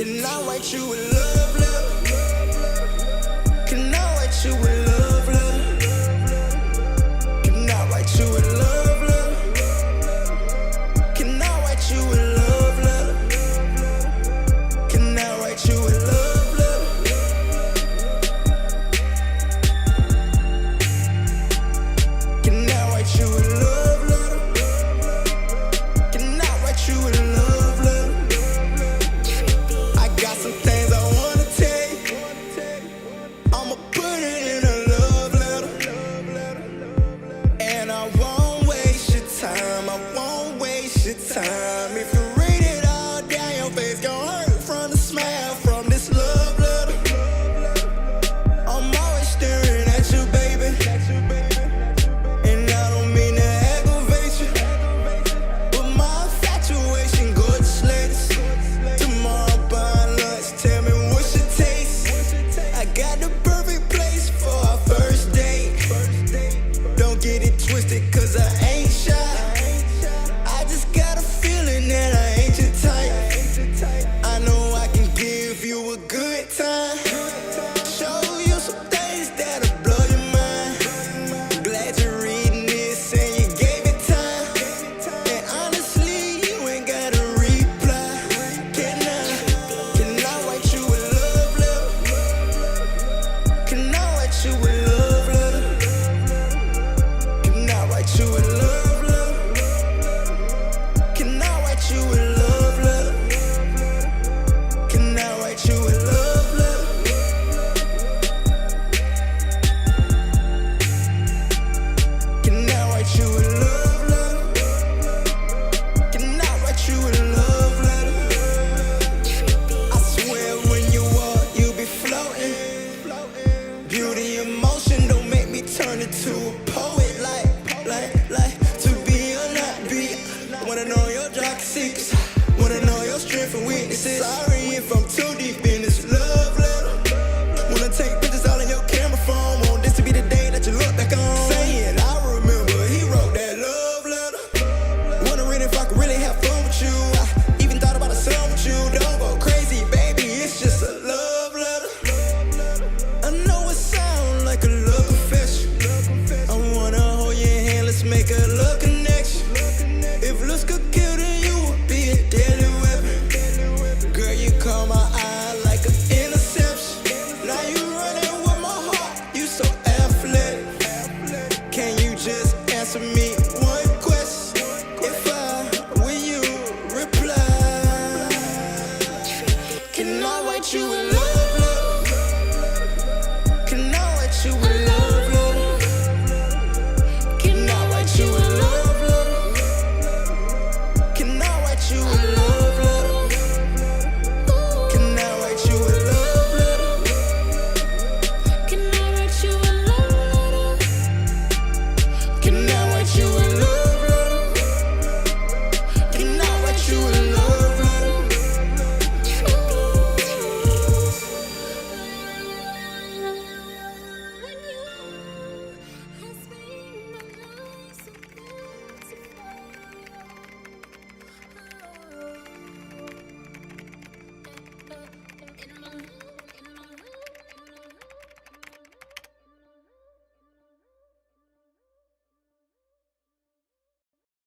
Can I write you a love letter? Can I write you a love letter? Can I write you a love letter? Can I write you a love letter? Can I write you a love letter? Can I write you a love letter? Can I write you a love letter? I got some things I wanna tell you. I'ma put it in a love letter. And I won't waste your time. I won't waste your time. If you read it all down, your face gon' hurt from the smile from this love letter. I'm always staring at you, baby. And I don't mean to aggravate you, but my infatuation gorgeous ladies. Tomorrow buying lunch, tell me what's your taste. I got the perfect place for our first date. Don't get it twisted, cause I ain't shy. I just got a feeling that I ain't your type. I know I can give you a good time. Show you some things that'll blow your mind. Glad you're reading this and you gave it time. And honestly, you ain't gotta reply. Can I write you a love letter? Can I write you a love letter? Can I write you a love letter? Can I write you a love letter? Can I write you a love letter? Can I write you a love letter? Can I write you a love letter? I swear when you walk, you be floating. Beauty, emotion don't make me turn into a poet. Like, to be or not be. Wanna know your dark secrets. Wanna know your strengths and weaknesses.